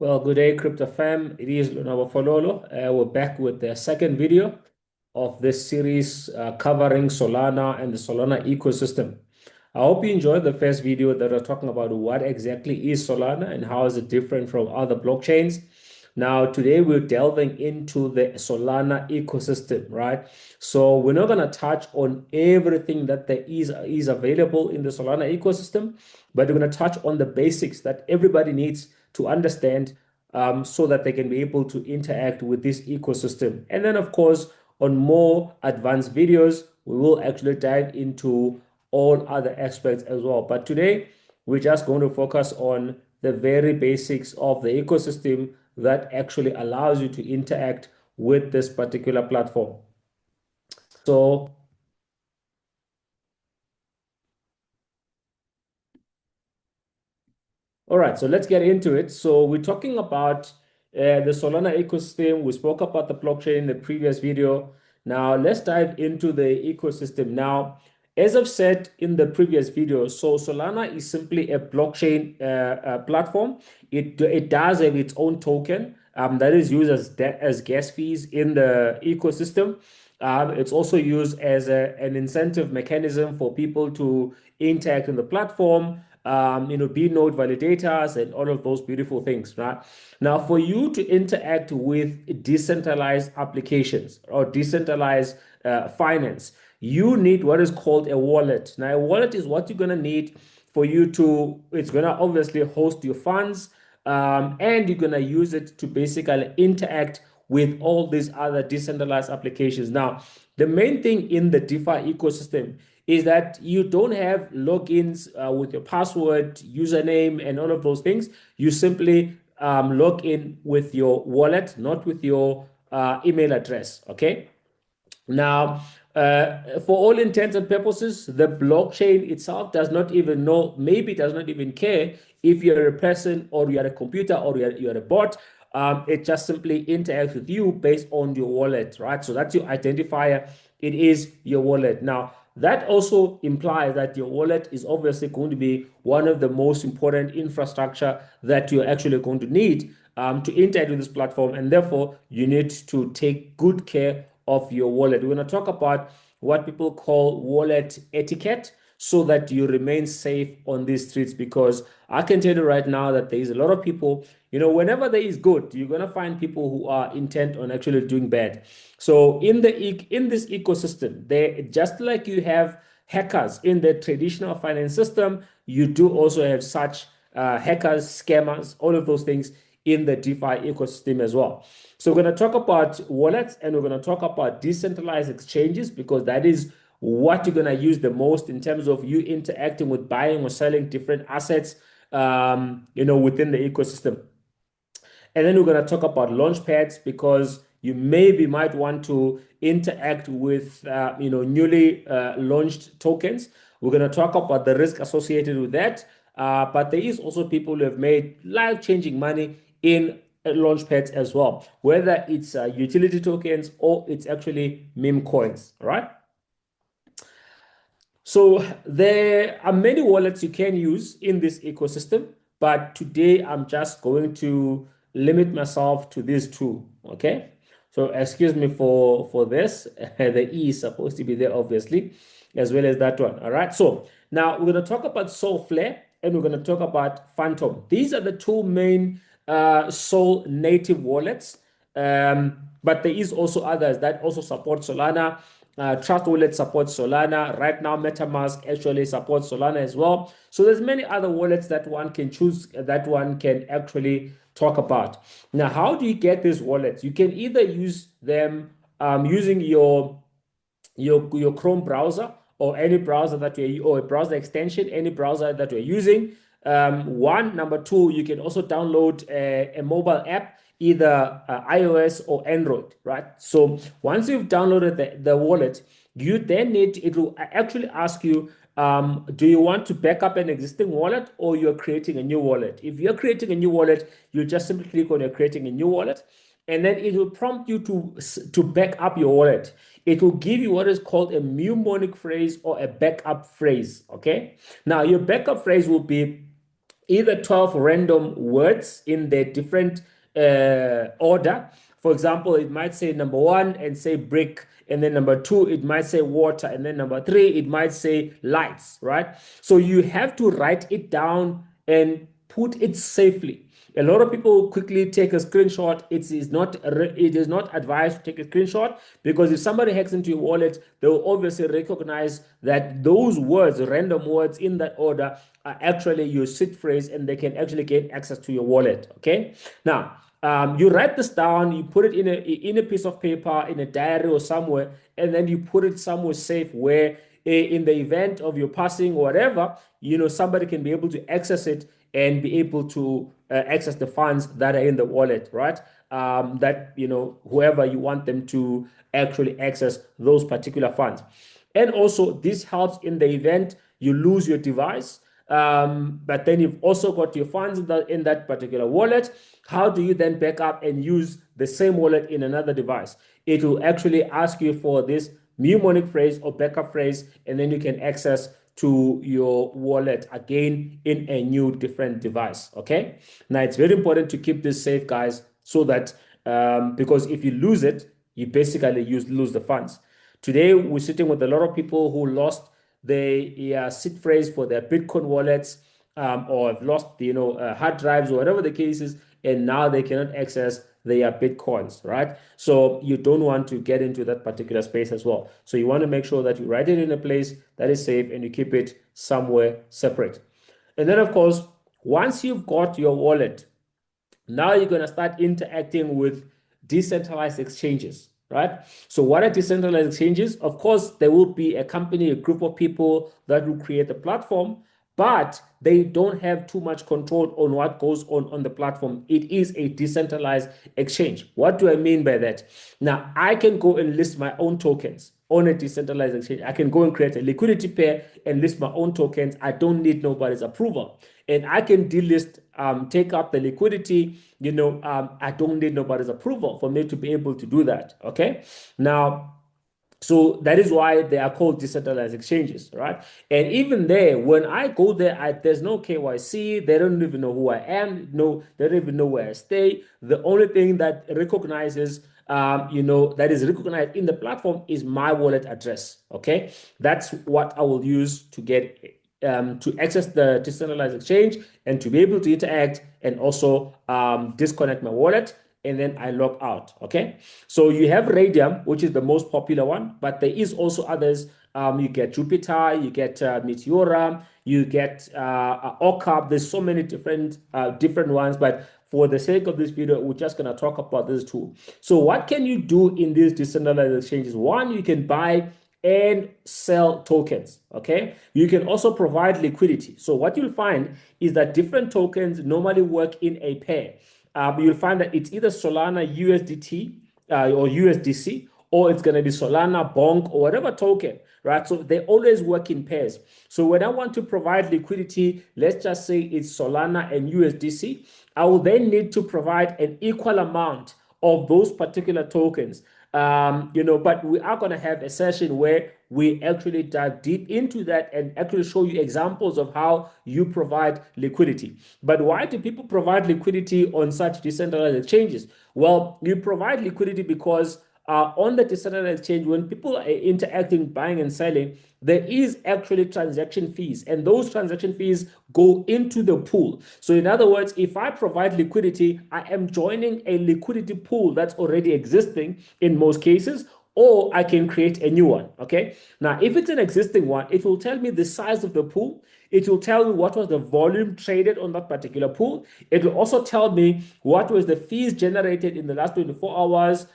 Well, good day, Crypto fam. It is Lunabo Fololo. We're back with the second video of this series covering Solana and the Solana ecosystem. I hope you enjoyed the first video that was talking about what exactly is Solana and how is it different from other blockchains. Now, today we're delving into the Solana ecosystem, right? So we're not going to touch on everything that there is available in the Solana ecosystem, but we're going to touch on the basics that everybody needs to understand so that they can be able to interact with this ecosystem. And then, of course, on more advanced videos, we will actually dive into all other aspects as well. But today, we're just going to focus on the very basics of the ecosystem that actually allows you to interact with this particular platform. So all right, so let's get into it. So we're talking about the Solana ecosystem. We spoke about the blockchain in the previous video. Now let's dive into the ecosystem. Now, as I've said in the previous video, so Solana is simply a blockchain platform. It does have its own token that is used as gas fees in the ecosystem. It's also used as an incentive mechanism for people to interact in the platform, be node validators and all of those beautiful things, right? Now, for you to interact with decentralized applications or decentralized finance, you need what is called a wallet. Now, a wallet is what you're going to need for you to, it's going to obviously host your funds, and you're going to use it to basically interact with all these other decentralized applications. Now, the main thing in the DeFi ecosystem is that you don't have logins with your password, username, and all of those things. You simply log in with your wallet, not with your email address. Okay. Now, for all intents and purposes, the blockchain itself does not even know, maybe does not even care if you're a person or you're a computer or you're a bot. It just simply interacts with you based on your wallet, right? So that's your identifier. It is your wallet. Now, that also implies that your wallet is obviously going to be one of the most important infrastructure that you're actually going to need to interact with this platform. And therefore, you need to take good care of your wallet. We're going to talk about what people call wallet etiquette so that you remain safe on these streets, because I can tell you right now that there is a lot of people, whenever there is good, you're going to find people who are intent on actually doing bad. So in this ecosystem, they just like you have hackers in the traditional finance system, you do also have such hackers, scammers, all of those things in the DeFi ecosystem as well. So we're going to talk about wallets and we're going to talk about decentralized exchanges, because that is what you're going to use the most in terms of you interacting with buying or selling different assets, within the ecosystem. And then we're going to talk about launch pads, because you might want to interact with, newly launched tokens. We're going to talk about the risk associated with that. But there is also people who have made life-changing money in launch pads as well, whether it's utility tokens or it's actually meme coins, right? So there are many wallets you can use in this ecosystem, but today I'm just going to limit myself to these two, okay? So excuse me for this. The E is supposed to be there, obviously, as well as that one, all right? So now we're going to talk about Solflare and we're going to talk about Phantom. These are the two main Sol native wallets, but there is also others that also support Solana. Trust Wallet supports Solana. Right now, MetaMask actually supports Solana as well. So there's many other wallets that one can choose, that one can actually talk about. Now, how do you get these wallets? You can either use them using your Chrome browser or any browser that you're, or a browser extension, any browser that you're using. Number two, you can also download a mobile app, either iOS or Android, right? So once you've downloaded the wallet, you then it will actually ask you, do you want to back up an existing wallet or you're creating a new wallet? If you're creating a new wallet, you just simply click on you're creating a new wallet, and then it will prompt you to back up your wallet. It will give you what is called a mnemonic phrase or a backup phrase, okay? Now, your backup phrase will be either 12 random words in their different order. For example, it might say number one and say brick, and then number two, it might say water, and then number three, it might say lights, right? So you have to write it down and put it safely. A lot of people quickly take a screenshot. It is not advised to take a screenshot, because if somebody hacks into your wallet, they will obviously recognize that those words, random words in that order, are actually your seed phrase, and they can actually gain access to your wallet. Okay. Now, you write this down, you put it in a piece of paper, in a diary or somewhere, and then you put it somewhere safe where, in the event of your passing or whatever, somebody can be able to access it and be able to access the funds that are in the wallet, right? That, whoever you want them to actually access those particular funds. And also, this helps in the event you lose your device, but then you've also got your funds in that particular wallet. How do you then back up and use the same wallet in another device? It will actually ask you for this mnemonic phrase or backup phrase, and then you can access to your wallet again in a new different device. Okay. Now, it's very important to keep this safe, guys, so that because if you lose it, you basically lose the funds. Today, we're sitting with a lot of people who lost the seed phrase for their Bitcoin wallets, or have lost, hard drives or whatever the case is, and now they cannot access their Bitcoins, right? So you don't want to get into that particular space as well. So you want to make sure that you write it in a place that is safe and you keep it somewhere separate. And then, of course, once you've got your wallet, now you're going to start interacting with decentralized exchanges, right? So what are decentralized exchanges? Of course, there will be a company, a group of people that will create a platform, but they don't have too much control on what goes on the platform. It is a decentralized exchange. What do I mean by that? Now, I can go and list my own tokens on a decentralized exchange. I can go and create a liquidity pair and list my own tokens. I don't need nobody's approval. And I can delist, take up the liquidity. I don't need nobody's approval for me to be able to do that. Okay. Now, so that is why they are called decentralized exchanges, right? And even there, when I go there, there's no KYC. They don't even know who I am. No, they don't even know where I stay. The only thing that recognizes, that is recognized in the platform is my wallet address. Okay, that's what I will use to get to access the decentralized exchange and to be able to interact and also disconnect my wallet, and then I log out. Okay, so you have Raydium, which is the most popular one, but there is also others. You get Jupiter, you get Meteora, you get OCAP. There's so many different ones, but for the sake of this video, we're just going to talk about these two. So what can you do in these decentralized exchanges? One, you can buy and sell tokens. Okay, you can also provide liquidity. So what you'll find is that different tokens normally work in a pair. You'll find that it's either Solana USDT or USDC, or it's going to be Solana Bonk or whatever token, right? So they always work in pairs. So when I want to provide liquidity, let's just say it's Solana and USDC, I will then need to provide an equal amount of those particular tokens. But we are going to have a session where we actually dive deep into that and actually show you examples of how you provide liquidity. But why do people provide liquidity on such decentralized exchanges? Well, you provide liquidity because on the decentralized exchange, when people are interacting, buying and selling, there is actually transaction fees, and those transaction fees go into the pool. So in other words, if I provide liquidity, I am joining a liquidity pool that's already existing in most cases, or I can create a new one. Okay. Now, if it's an existing one, it will tell me the size of the pool. It will tell me what was the volume traded on that particular pool. It will also tell me what was the fees generated in the last 24 hours,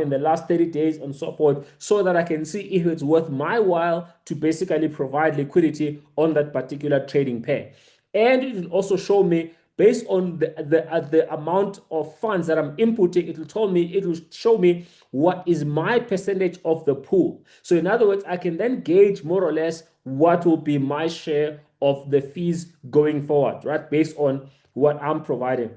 in the last 30 days, and so forth, so that I can see if it's worth my while to basically provide liquidity on that particular trading pair. And it will also show me, based on the amount of funds that I'm inputting, it will show me what is my percentage of the pool. So in other words, I can then gauge more or less what will be my share of the fees going forward, right? Based on what I'm providing.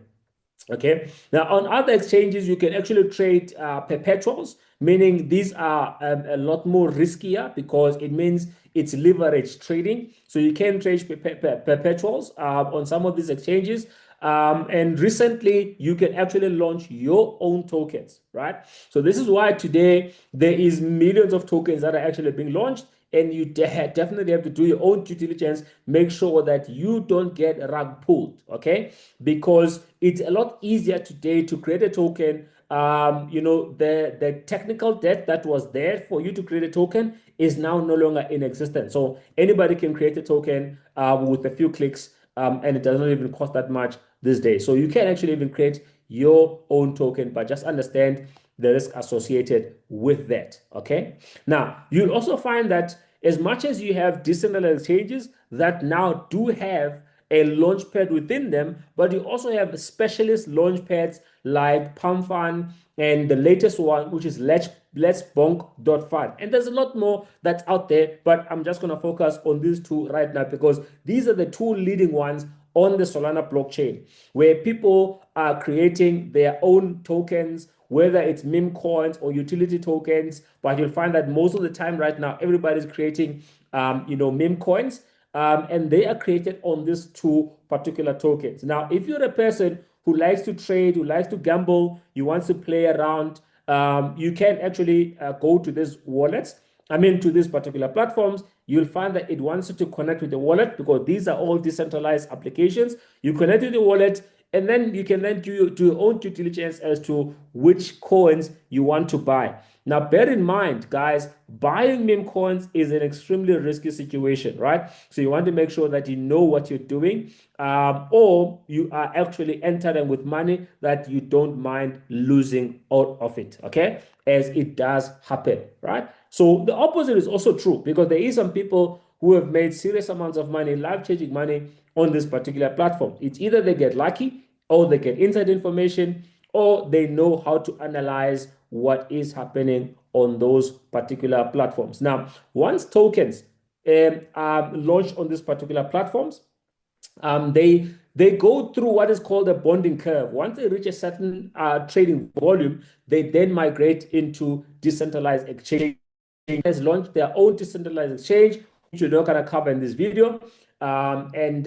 Okay. Now, on other exchanges, you can actually trade perpetuals, meaning these are a lot more riskier because it means it's leverage trading. So you can trade perpetuals on some of these exchanges. And recently, you can actually launch your own tokens, right? So this is why today there is millions of tokens that are actually being launched, and you definitely have to do your own due diligence. Make sure that you don't get rug pulled, okay? Because it's a lot easier today to create a token. The technical debt that was there for you to create a token is now no longer in existence. So anybody can create a token with a few clicks, and it does not even cost that much these days. So you can actually even create your own token, but just understand the risk associated with that. Okay. Now, you'll also find that as much as you have decentralized exchanges that now do have a launch pad within them, but you also have specialist launch pads like PalmFund and the latest one, which is Let's Bonk.fund. And there's a lot more that's out there, but I'm just going to focus on these two right now because these are the two leading ones on the Solana blockchain, where people are creating their own tokens, whether it's meme coins or utility tokens. But you'll find that most of the time right now, everybody's creating, meme coins, and they are created on these two particular tokens. Now, if you're a person who likes to trade, who likes to gamble, you want to play around, you can actually go to these wallets. I mean, to these particular platforms, you'll find that it wants you to connect with the wallet because these are all decentralized applications. You connect to the wallet, and then you can then do your own due diligence as to which coins you want to buy. Now, bear in mind, guys, buying meme coins is an extremely risky situation, right? So you want to make sure that you know what you're doing, or you are actually entering with money that you don't mind losing out of it, okay? As it does happen, right? So the opposite is also true because there is some people who have made serious amounts of money, life-changing money on this particular platform. It's either they get lucky or they get inside information or they know how to analyze what is happening on those particular platforms. Now, once tokens are launched on these particular platforms, they go through what is called a bonding curve. Once they reach a certain trading volume, they then migrate into decentralized exchange. Has launched their own decentralized exchange, which we're not going to cover in this video. And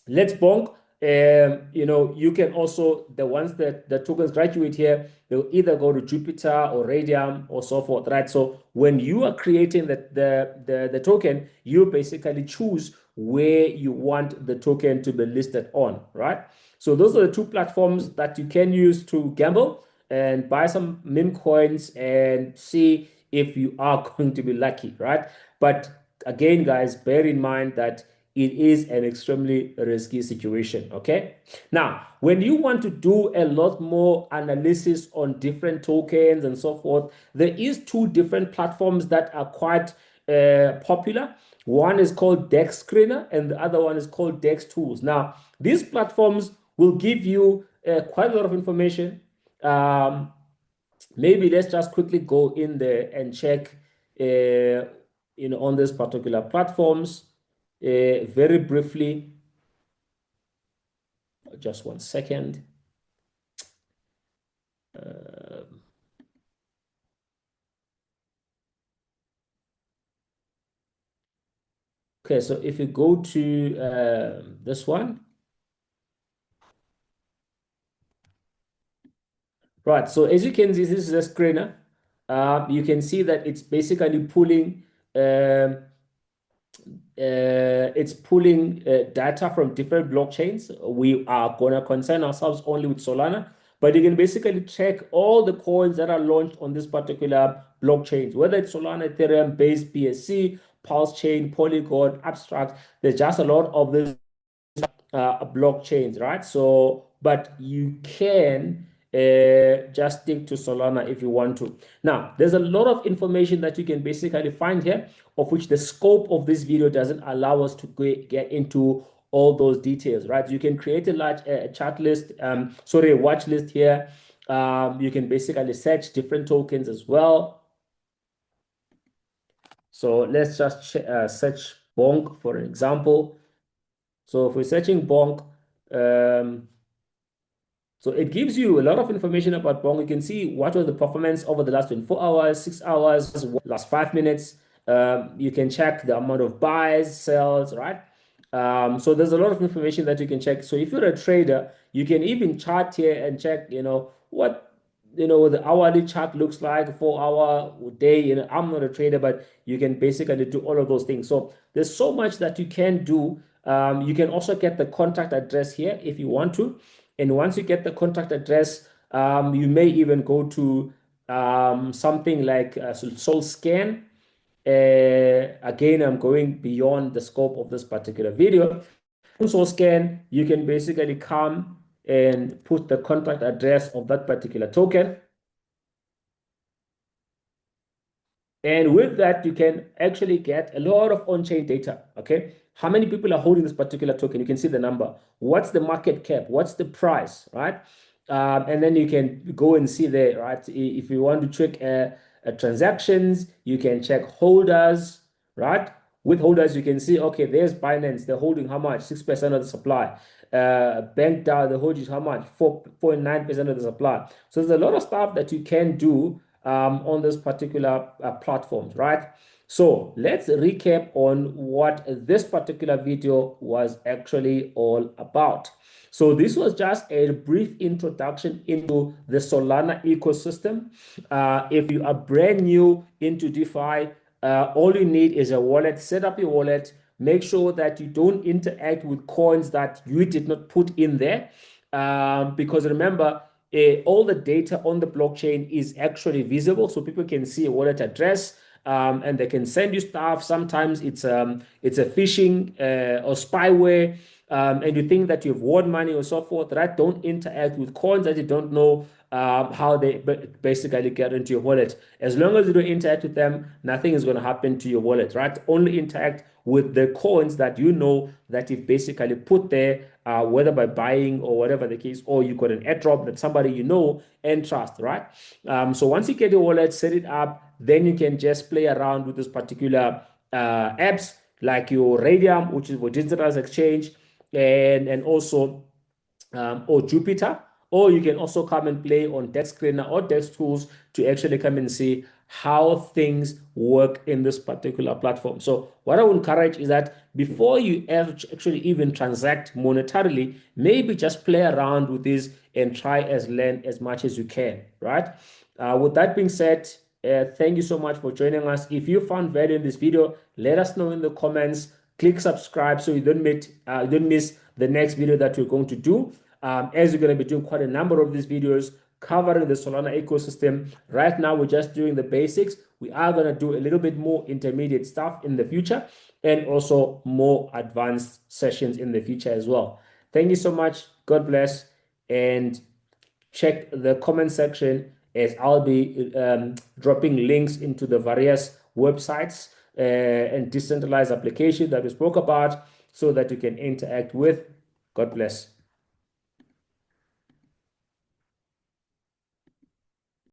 Let's Bonk. You can also, the ones that the tokens graduate here, they'll either go to Jupiter or Raydium or so forth, right? So when you are creating the token, you basically choose where you want the token to be listed on, right? So those are the two platforms that you can use to gamble and buy some meme coins and see if you are going to be lucky, right? But again, guys, bear in mind that it is an extremely risky situation. Okay. Now, when you want to do a lot more analysis on different tokens and so forth, there is two different platforms that are quite popular. One is called Dex Screener and the other one is called Dex Tools. Now, these platforms will give you quite a lot of information. Maybe let's just quickly go in there and check, on these particular platforms very briefly. Just 1 second. Okay, so if you go to this one, right? So as you can see, this is a screener. You can see that it's basically pulling data from different blockchains. We are going to concern ourselves only with Solana, but you can basically check all the coins that are launched on this particular blockchains, whether it's Solana, Ethereum, Base, BSC, Pulse Chain, Polygon, Abstract. There's just a lot of this blockchains, right? So, but you can just stick to Solana if you want to. Now, there's a lot of information that you can basically find here, of which the scope of this video doesn't allow us to get into all those details, right? You can create a large chart list, a watch list here. You can basically search different tokens as well. So let's just search Bonk, for example. So if we're searching Bonk, So it gives you a lot of information about Bong. You can see what was the performance over the last 24 hours, 6 hours, last 5 minutes. You can check the amount of buys, sells, right? So there's a lot of information that you can check. So if you're a trader, you can even chart here and check, what, the hourly chart looks like, 4 hour day. I'm not a trader, but you can basically do all of those things. So there's so much that you can do. You can also get the contact address here if you want to. And once you get the contact address, you may even go to something like Soul Scan. Again, I'm going beyond the scope of this particular video. Soul Scan, you can basically come and put the contact address of that particular token. And with that, you can actually get a lot of on-chain data, okay? How many people are holding this particular token? You can see the number. What's the market cap? What's the price, right? And then you can go and see there, right? If you want to check transactions, you can check holders, right? With holders, you can see, okay, there's Binance. They're holding how much? 6% of the supply. Bank down, they're holding how much? 4.9% of the supply. So there's a lot of stuff that you can do on this particular platforms, right? So let's recap on what this particular video was actually all about. So this was just a brief introduction into the Solana ecosystem. If you are brand new into DeFi, all you need is a wallet. Set up your wallet. Make sure that you don't interact with coins that you did not put in there. Because remember, all the data on the blockchain is actually visible, so people can see a wallet address, and they can send you stuff. Sometimes it's a phishing or spyware, and you think that you've won money or so forth. Right? Don't interact with coins that you don't know how they basically get into your wallet. As long as you don't interact with them, nothing is going to happen to your wallet. Right? Only interact with the coins that you know that you've basically put there, whether by buying or whatever the case, or you got an airdrop that somebody you know and trust, right? So once you get your wallet, set it up, then you can just play around with this particular apps like your Raydium, which is for digital exchange, and also or Jupiter, or you can also come and play on Dex Screener or Dex Tools to actually come and see how things work in this particular platform. So what I would encourage is that before you actually even transact monetarily, maybe just play around with this and try as learn as much as you can, right? With that being said, thank you so much for joining us. If you found value in this video, let us know in the comments. Click subscribe so you don't miss the next video that we're going to do. As we're going to be doing quite a number of these videos covering the Solana ecosystem. Right now, we're just doing the basics. We are going to do a little bit more intermediate stuff in the future and also more advanced sessions in the future as well. Thank you so much. God bless. And check the comment section as I'll be dropping links into the various websites and decentralized applications that we spoke about so that you can interact with. God bless.